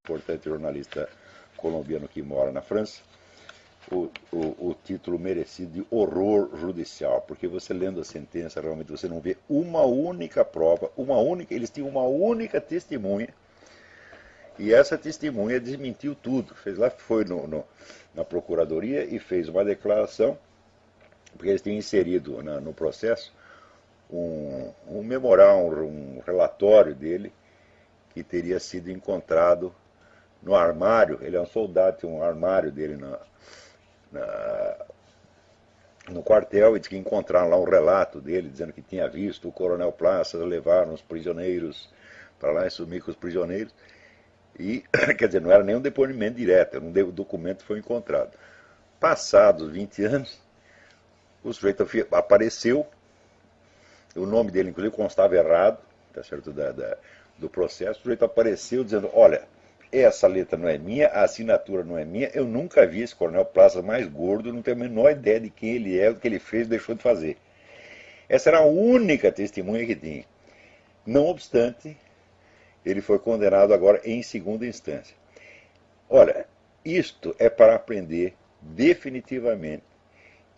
importante jornalista colombiano que mora na França, o título merecido de horror judicial, porque você lendo a sentença, realmente você não vê uma única prova, eles tinham uma única testemunha, e essa testemunha desmentiu tudo. Foi na procuradoria e fez uma declaração, porque eles tinham inserido no processo um memorial, um relatório dele, que teria sido encontrado no armário. Ele é um soldado, tem um armário dele no quartel, e diz que encontraram lá um relato dele, dizendo que tinha visto o coronel Plaça levar os prisioneiros para lá e sumir com os prisioneiros. E, quer dizer, não era nem um depoimento direto, um documento que foi encontrado. Passados 20 anos, o sujeito apareceu, o nome dele, inclusive, constava errado, tá certo, do processo. O sujeito apareceu dizendo: olha, essa letra não é minha, a assinatura não é minha, eu nunca vi esse coronel Plaza mais gordo, não tenho a menor ideia de quem ele é, o que ele fez, deixou de fazer. Essa era a única testemunha que tinha. Não obstante, ele foi condenado agora em segunda instância. Olha, isto é para aprender definitivamente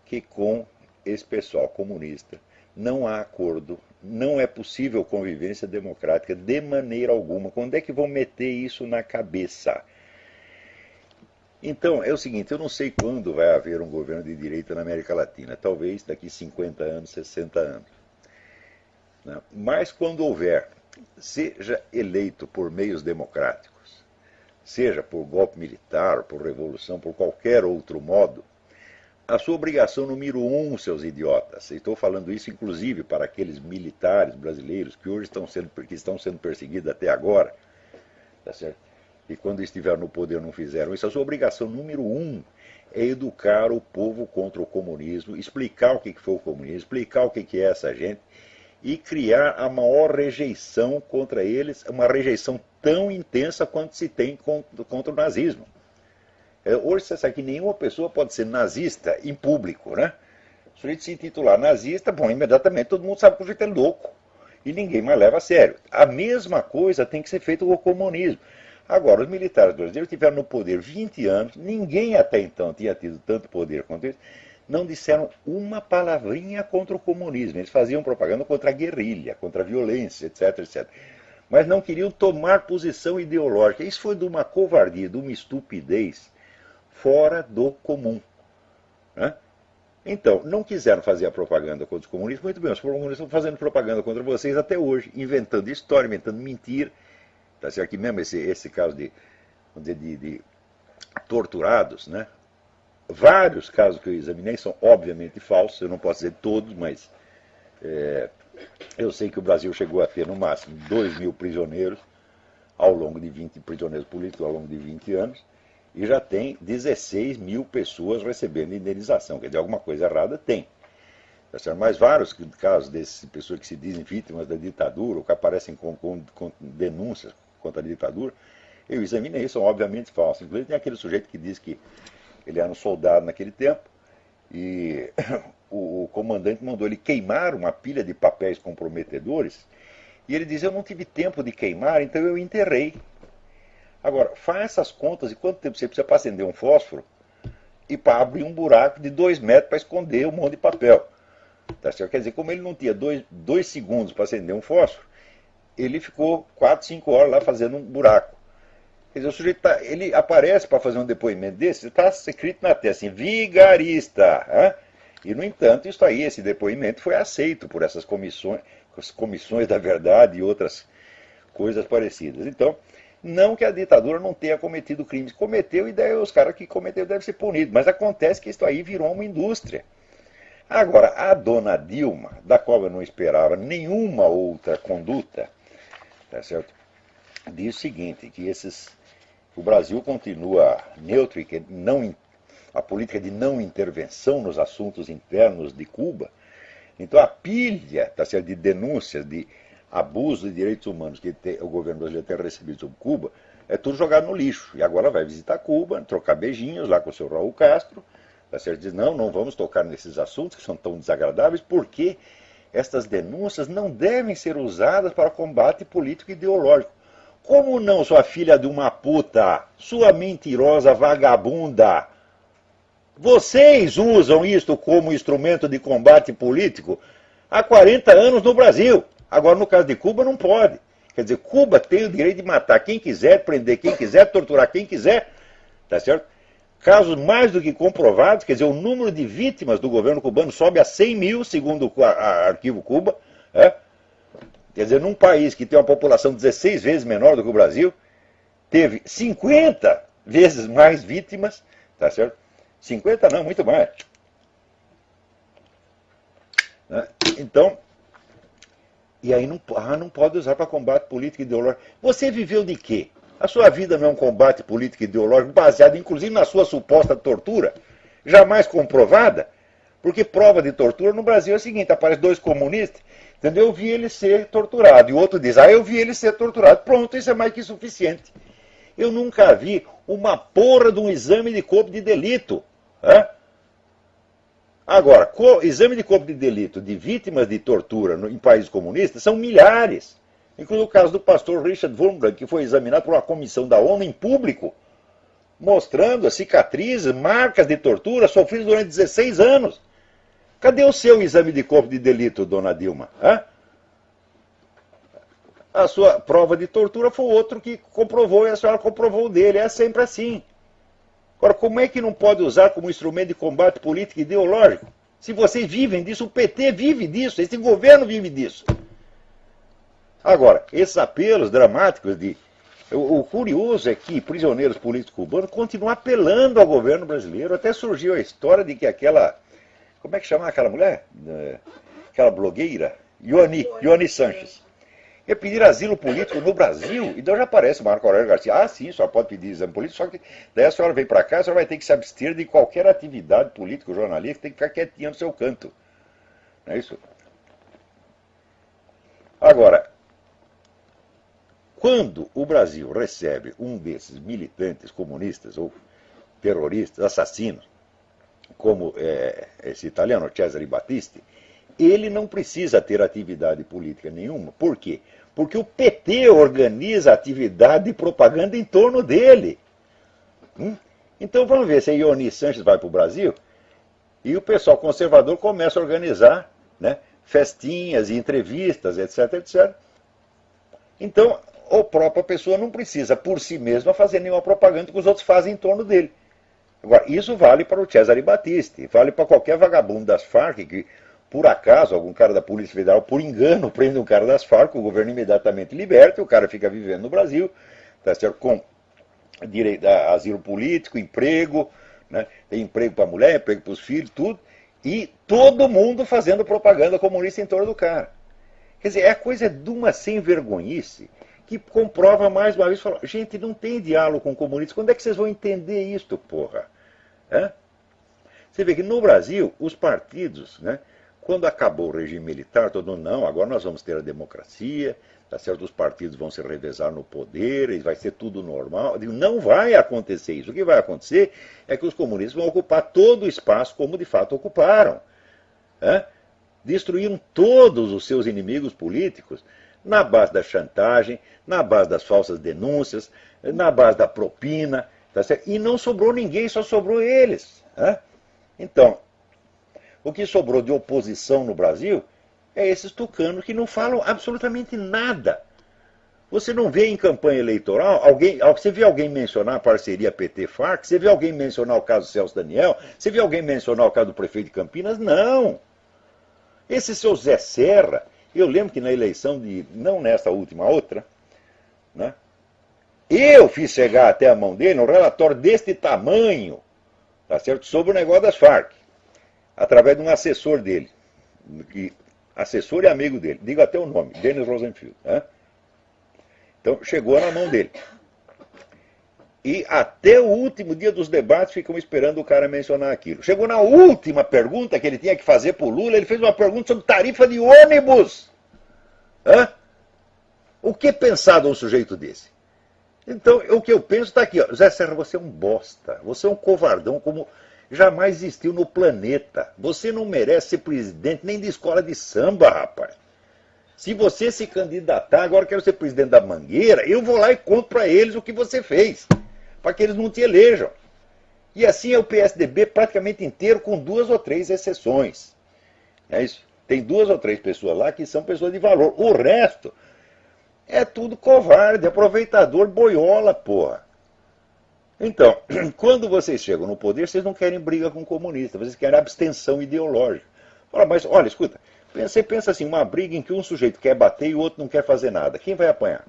que com esse pessoal comunista não há acordo, não é possível convivência democrática de maneira alguma. Quando é que vão meter isso na cabeça? Então, é o seguinte, eu não sei quando vai haver um governo de direita na América Latina, talvez daqui 50 anos, 60 anos. Né? Mas quando houver, seja eleito por meios democráticos, seja por golpe militar, por revolução, por qualquer outro modo, a sua obrigação número 1, seus idiotas, estou falando isso inclusive para aqueles militares brasileiros que hoje estão sendo perseguidos até agora, tá certo? E quando estiveram no poder não fizeram isso, a sua obrigação número 1 é educar o povo contra o comunismo, explicar o que foi o comunismo, explicar o que é essa gente, e criar a maior rejeição contra eles, uma rejeição tão intensa quanto se tem contra o nazismo. Hoje você sabe que nenhuma pessoa pode ser nazista em público, né? Se o sujeito se intitular nazista, bom, imediatamente todo mundo sabe que o sujeito é louco e ninguém mais leva a sério. A mesma coisa tem que ser feita com o comunismo. Agora, os militares brasileiros estiveram no poder 20 anos, ninguém até então tinha tido tanto poder quanto eles, não disseram uma palavrinha contra o comunismo. Eles faziam propaganda contra a guerrilha, contra a violência, etc, etc. Mas não queriam tomar posição ideológica. Isso foi de uma covardia, de uma estupidez fora do comum. Né? Então, não quiseram fazer a propaganda contra os comunistas, muito bem, os comunistas estão fazendo propaganda contra vocês até hoje, inventando história, inventando mentira. Tá certo? Aqui mesmo esse caso de torturados, né? Vários casos que eu examinei são obviamente falsos, eu não posso dizer todos, mas eu sei que o Brasil chegou a ter no máximo 2.000 prisioneiros ao longo de 20 prisioneiros políticos ao longo de 20 anos, e já tem 16.000 pessoas recebendo indenização. Quer dizer, alguma coisa errada tem. Tá certo? Mas vários casos dessas pessoas que se dizem vítimas da ditadura, ou que aparecem com denúncias contra a ditadura, eu examinei, são obviamente falsos. Inclusive tem aquele sujeito que diz que ele era um soldado naquele tempo, e o comandante mandou ele queimar uma pilha de papéis comprometedores, e ele diz: eu não tive tempo de queimar, então eu enterrei. Agora, faça as contas de quanto tempo você precisa para acender um fósforo e para abrir um buraco de 2 metros para esconder um monte de papel. Tá certo? Quer dizer, como ele não tinha 2 segundos para acender um fósforo, ele ficou 4, 5 horas lá fazendo um buraco. Quer dizer, o sujeito ele aparece para fazer um depoimento desse, está escrito na testa assim, vigarista. Hein? E, no entanto, esse depoimento foi aceito por essas comissões da verdade e outras coisas parecidas. Então, não que a ditadura não tenha cometido crimes, cometeu, e daí os caras que cometeram devem ser punidos, mas acontece que isso aí virou uma indústria. Agora, a dona Dilma, da qual eu não esperava nenhuma outra conduta, tá certo? Diz o seguinte, que o Brasil continua neutro e que a política de não intervenção nos assuntos internos de Cuba. Então a pilha, tá certo, de denúncias de abuso de direitos humanos que o governo brasileiro tem recebido sobre Cuba, é tudo jogado no lixo. E agora vai visitar Cuba, trocar beijinhos lá com o seu Raul Castro, tá certo? Diz: não vamos tocar nesses assuntos que são tão desagradáveis, porque estas denúncias não devem ser usadas para combate político e ideológico. Como não, sua filha de uma puta? Sua mentirosa vagabunda? Vocês usam isto como instrumento de combate político há 40 anos no Brasil. Agora, no caso de Cuba, não pode. Quer dizer, Cuba tem o direito de matar quem quiser, prender quem quiser, torturar quem quiser. Tá certo? Casos mais do que comprovados, quer dizer, o número de vítimas do governo cubano sobe a 100 mil, segundo o arquivo Cuba. Quer dizer, num país que tem uma população 16 vezes menor do que o Brasil, teve 50 vezes mais vítimas, tá certo? 50 não, muito mais. Então, e aí não pode usar para combate político e ideológico. Você viveu de quê? A sua vida não é um combate político e ideológico baseado, inclusive, na sua suposta tortura, jamais comprovada, porque prova de tortura no Brasil é o seguinte, aparece dois comunistas, entendeu? Eu vi ele ser torturado, e o outro diz, eu vi ele ser torturado. Pronto, isso é mais que suficiente. Eu nunca vi uma porra de um exame de corpo de delito. Agora, exame de corpo de delito de vítimas de tortura em países comunistas são milhares. Inclusive o caso do pastor Richard Wurmbrand, que foi examinado por uma comissão da ONU em público, mostrando as cicatrizes, marcas de tortura sofridas durante 16 anos. Cadê o seu exame de corpo de delito, dona Dilma? A sua prova de tortura foi o outro que comprovou e a senhora comprovou o dele. É sempre assim. Agora, como é que não pode usar como instrumento de combate político e ideológico? Se vocês vivem disso, o PT vive disso, esse governo vive disso. Agora, esses apelos dramáticos de... O curioso é que prisioneiros políticos cubanos continuam apelando ao governo brasileiro. Até surgiu a história de que aquela... Como é que chama aquela mulher? Aquela blogueira? Ioane Sanches. Ia pedir asilo político no Brasil, então já aparece o Marco Aurélio Garcia. Sim, só pode pedir exame político, só que daí a senhora vem para cá, a senhora vai ter que se abster de qualquer atividade política ou jornalística, tem que ficar quietinha no seu canto. Não é isso? Agora, quando o Brasil recebe um desses militantes comunistas ou terroristas, assassinos, como esse italiano Cesare Battisti, ele não precisa ter atividade política nenhuma. Por quê? Porque o PT organiza atividade de propaganda em torno dele. Então vamos ver se a Ioane Sanches vai para o Brasil e o pessoal conservador começa a organizar, né, festinhas e entrevistas, etc, etc. Então a própria pessoa não precisa por si mesma fazer nenhuma propaganda que os outros fazem em torno dele. Agora, isso vale para o Cesare Battisti, vale para qualquer vagabundo das Farc que, por acaso, algum cara da Polícia Federal, por engano, prende um cara das Farc, o governo imediatamente liberta, e o cara fica vivendo no Brasil, tá certo? Com direito a asilo político, emprego, né? Tem emprego para a mulher, emprego para os filhos, tudo, e todo mundo fazendo propaganda comunista em torno do cara. Quer dizer, é coisa de uma sem-vergonhice que comprova mais uma vez, fala, gente, não tem diálogo com comunistas, quando é que vocês vão entender isto, porra? Você vê que no Brasil, os partidos, né, quando acabou o regime militar, todo mundo, não, agora nós vamos ter a democracia, tá certo? Os partidos vão se revezar no poder, e vai ser tudo normal. Eu digo, não vai acontecer isso. O que vai acontecer é que os comunistas vão ocupar todo o espaço como de fato ocuparam. Destruíram todos os seus inimigos políticos na base da chantagem, na base das falsas denúncias, na base da propina, tá certo? E não sobrou ninguém, só sobrou eles. Então, o que sobrou de oposição no Brasil é esses tucanos que não falam absolutamente nada. Você não vê em campanha eleitoral, você vê alguém mencionar a parceria PT-FARC, você vê alguém mencionar o caso Celso Daniel, você vê alguém mencionar o caso do prefeito de Campinas? Não. Esse seu Zé Serra, eu lembro que na eleição de, não nessa última, outra, né, eu fiz chegar até a mão dele um relatório deste tamanho, tá certo, sobre o negócio das Farc, através de um assessor dele, assessor e amigo dele, digo até o nome, Denis Rosenfield. Então, chegou na mão dele. E até o último dia dos debates ficam esperando o cara mencionar aquilo. Chegou na última pergunta que ele tinha que fazer para o Lula, ele fez uma pergunta sobre tarifa de ônibus. O que pensar de um sujeito desse? Então, o que eu penso está aqui. Zé Serra, você é um bosta. Você é um covardão como jamais existiu no planeta. Você não merece ser presidente nem de escola de samba, rapaz. Se você se candidatar, agora eu quero ser presidente da Mangueira, eu vou lá e conto para eles o que você fez, para que eles não te elejam. E assim é o PSDB praticamente inteiro, com 2 ou 3 exceções. É isso. Tem 2 ou 3 pessoas lá que são pessoas de valor. O resto é tudo covarde, aproveitador, boiola, porra. Então, quando vocês chegam no poder, vocês não querem briga com comunistas, vocês querem abstenção ideológica. Fala, mas olha, escuta, você pensa assim, uma briga em que um sujeito quer bater e o outro não quer fazer nada. Quem vai apanhar?